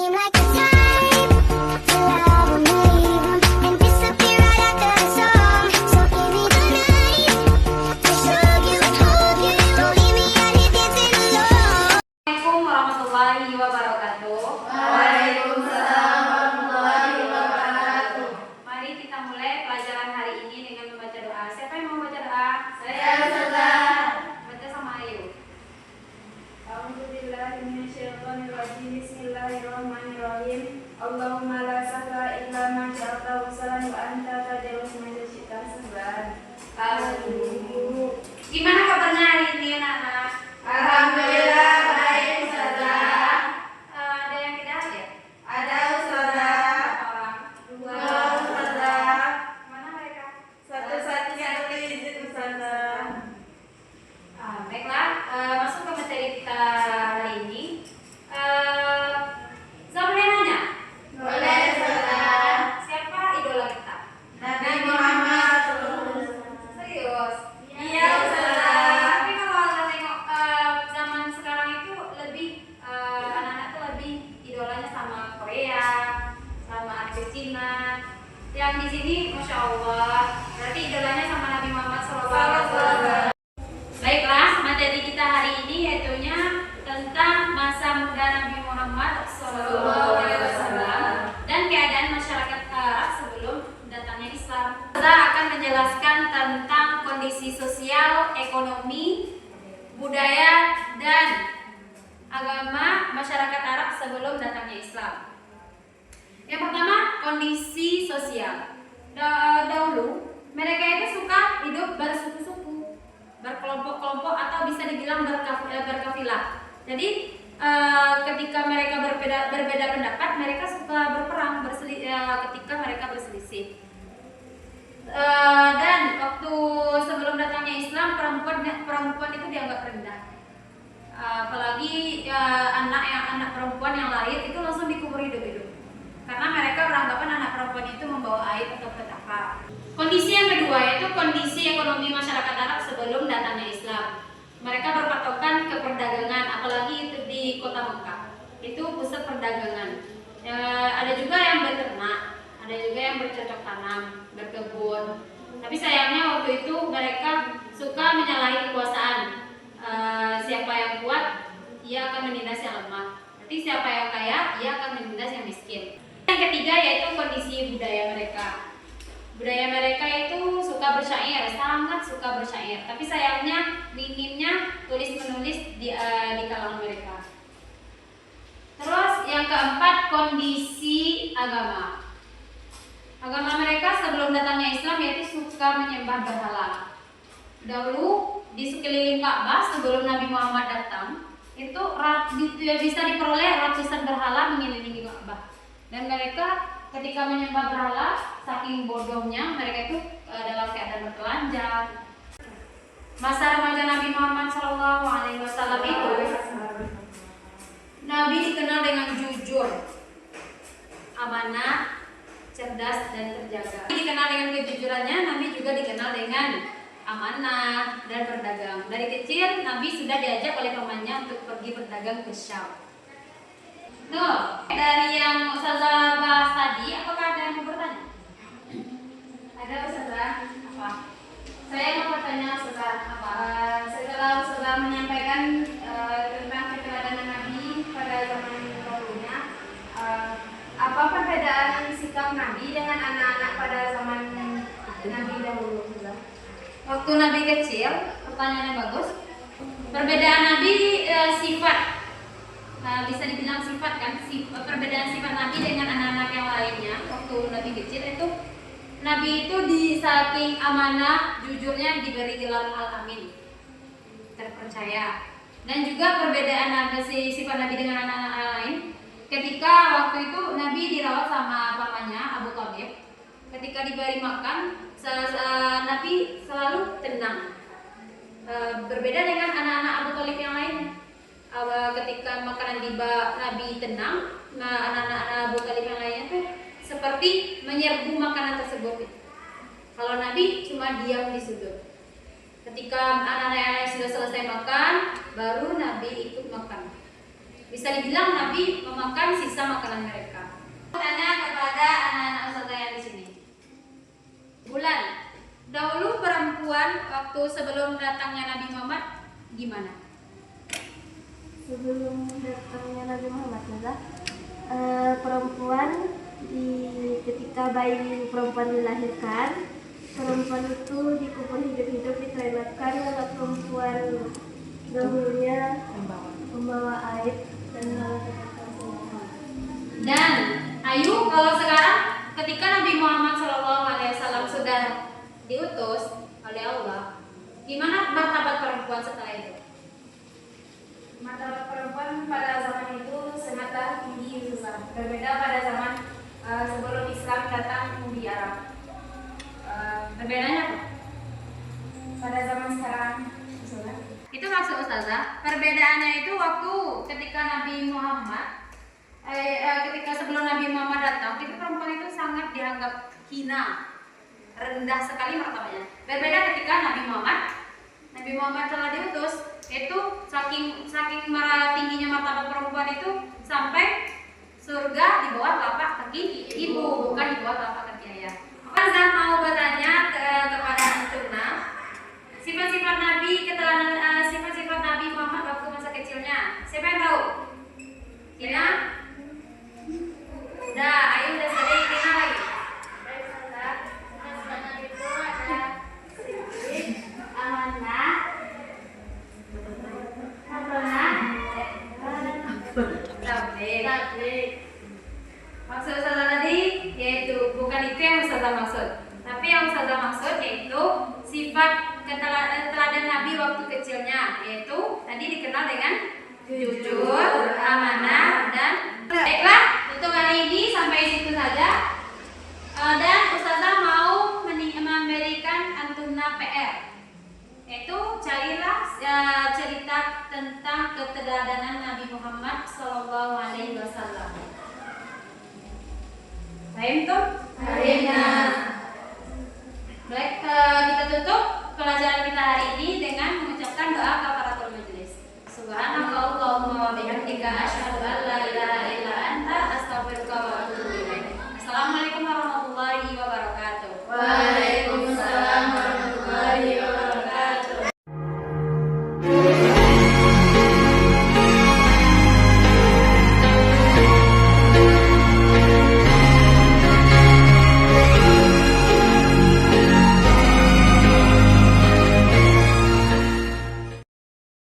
seem like the type to love 'em, leave 'em, and disappear right after the song. So give me the night to show you, hold you, don't leave me out here dancing alone. Assalamualaikum warahmatullahi wabarakatuh. Waalaikumsalam warahmatullahi wabarakatuh. Mari kita mulai pelajaran hari ini dengan membaca doa. Siapa yang mau baca doa? Saya Ustazah. Baca sama Ayu. A'udzubillahi minasyaitonirrajim. Bismillahirrahmanirrahim. Allahumma la sahla illa ma ja'altahu sahlan wa anta taj'alul ma syi'ta sahlan. Amin. Gimana kabarnya hari ini anak-anak? Alhamdulillah baik Ustazah. Ada yang tidak hadir? Ada Ustazah. Orang. Dua Ustazah. Mana mereka? Satu-satunya izin Ustazah. Baiklah, masuk ke materi kita hari ini. Saya boleh nanya? Boleh Ustazah. Siapa idola kita? Nabi Muhammad. Serius? Iya Ustazah. Tapi kalau kita tengok zaman sekarang itu lebih anak-anak tuh lebih idolanya sama Korea, sama artis Cina. Yang di sini, masya Allah, berarti idolanya sama Nabi Muhammad SAW. Baiklah, materi kita hari ini yaitunya tentang masa muda Nabi Muhammad SAW dan keadaan masyarakat Arab sebelum datangnya Islam. Kita akan menjelaskan tentang kondisi sosial, ekonomi, budaya, dan agama masyarakat Arab sebelum datangnya Islam. Yang pertama, kondisi sosial. Dahulu mereka itu suka hidup bersuku-suku, berkelompok-kelompok, atau bisa dibilang berkafilah. Jadi ketika mereka berbeda pendapat, mereka suka berperang ketika mereka berselisih. Dan waktu sebelum datangnya Islam, perempuan itu dianggap rendah. Apalagi anak perempuan yang lahir itu langsung dikubur hidup-hidup, karena mereka beranggapan anak perempuan itu membawa aib atau petaka. Kondisi yang kedua yaitu kondisi ekonomi masyarakat Arab sebelum datangnya Islam. Mereka berpatokan ke perdagangan, apalagi itu di kota Mekah. Itu pusat perdagangan. Ada juga yang beternak, ada juga yang bercocok tanam, berkebun. Tapi sayangnya waktu itu mereka suka menyalahi kekuasaan. Siapa yang kuat, ia akan menindas yang lemah. Nanti siapa yang kaya, ia akan menindas yang miskin. Yang ketiga yaitu kondisi budaya mereka. Budaya mereka itu suka bersyair, sangat suka bersyair. Tapi sayangnya minimnya tulis-menulis di kalangan mereka. Terus yang keempat, kondisi agama. Agama mereka sebelum datangnya Islam yaitu suka menyembah berhala. Dahulu di sekeliling Ka'bah sebelum Nabi Muhammad datang, itu bisa diperoleh ratusan berhala mengelilingi Ka'bah. Dan mereka ketika menyembah berhala, saking bodohnya mereka itu dalam keadaan bertelanjang. Masa remaja Nabi Muhammad SAW itu, Nabi dikenal dengan jujur, amanah, cerdas, dan terjaga. Nabi dikenal dengan kejujurannya, Nabi juga dikenal dengan amanah dan berdagang. Dari kecil Nabi sudah diajak oleh pamannya untuk pergi berdagang ke Syam. Dari yang Ustazah bahas tadi, apakah ada yang mau bertanya? Ada Ustazah? Apa? Saya mau bertanya Ustazah, apa? Setelah Ustazah menyampaikan tentang keteladanan Nabi pada zaman dahulunya, apa perbedaan sikap Nabi dengan anak-anak pada zaman Nabi dahulu, Ustazah? Waktu Nabi kecil, pertanyaannya bagus. Perbedaan Nabi sifat. Bisa dibilang sifat kan, perbedaan sifat Nabi dengan anak-anak yang lainnya. Waktu Nabi kecil itu, Nabi itu di saking amanah, jujurnya diberi gelar Al-Amin, terpercaya. Dan juga perbedaan sifat Nabi dengan anak-anak lain, ketika waktu itu Nabi dirawat sama pamannya Abu Thalib. Ketika diberi makan, Nabi selalu tenang. Berbeda dengan anak-anak Abu Thalib yang lainnya. Ketika makanan Nabi tenang, anak-anak Abu Thalib yang lainnya tuh seperti menyerbu makanan tersebut. Kalau Nabi cuma diam di sudut. Ketika anak-anak yang lain sudah selesai makan, baru Nabi ikut makan. Bisa dibilang Nabi memakan sisa makanan mereka. Tanya kepada anak-anak ustazah yang di sini. Bulan, dahulu perempuan waktu sebelum datangnya Nabi Muhammad gimana? Sebelum datangnya Nabi Muhammad, perempuan ketika bayi perempuan dilahirkan, perempuan itu dikubur hidup-hidup dikarenakan anak perempuan dahulunya membawa air dan Dan ayo kalau sekarang ketika Nabi Muhammad SAW sudah diutus oleh Allah, gimana martabat perempuan setelah itu? martabat perempuan pada zaman itu sangatlah tinggi, berbeda pada zaman sebelum Islam datang di Arab. Perbedaannya apa? Pada zaman sekarang, Itu maksud ustazah, perbedaannya itu waktu ketika Nabi Muhammad ketika sebelum Nabi Muhammad datang, itu perempuan itu sangat dianggap hina, rendah sekali martabatnya. Berbeda ketika Nabi Muhammad telah diutus, itu saking tingginya martabat perempuan itu sampai surga di bawah telapak kaki ibu, bukan di bawah telapak kaki ayah. Ustazah mau bertanya kepada Antuna, sifat-sifat Nabi, sifat-sifat Nabi Muhammad waktu masa kecilnya. Siapa yang tahu? Tina? Udah, ayo udah sedih, Tina lagi. Nabi itu ada sedikit amanah, Tablik. Maksud Ustazah tadi yaitu bukan itu yang Ustazah maksud, tapi yang Ustazah maksud yaitu sifat teladan Nabi waktu kecilnya, yaitu tadi dikenal dengan jujur, amanah, dan baiklah untuk hari ini sampai situ saja. Dan Ustazah mau memberikan Antuna PR, yaitu carilah cerita tentang keteladanan Nabi Muhammad SAW. Paham tuh? Baik, kita tutup pelajaran kita hari ini dengan mengucapkan doa kepada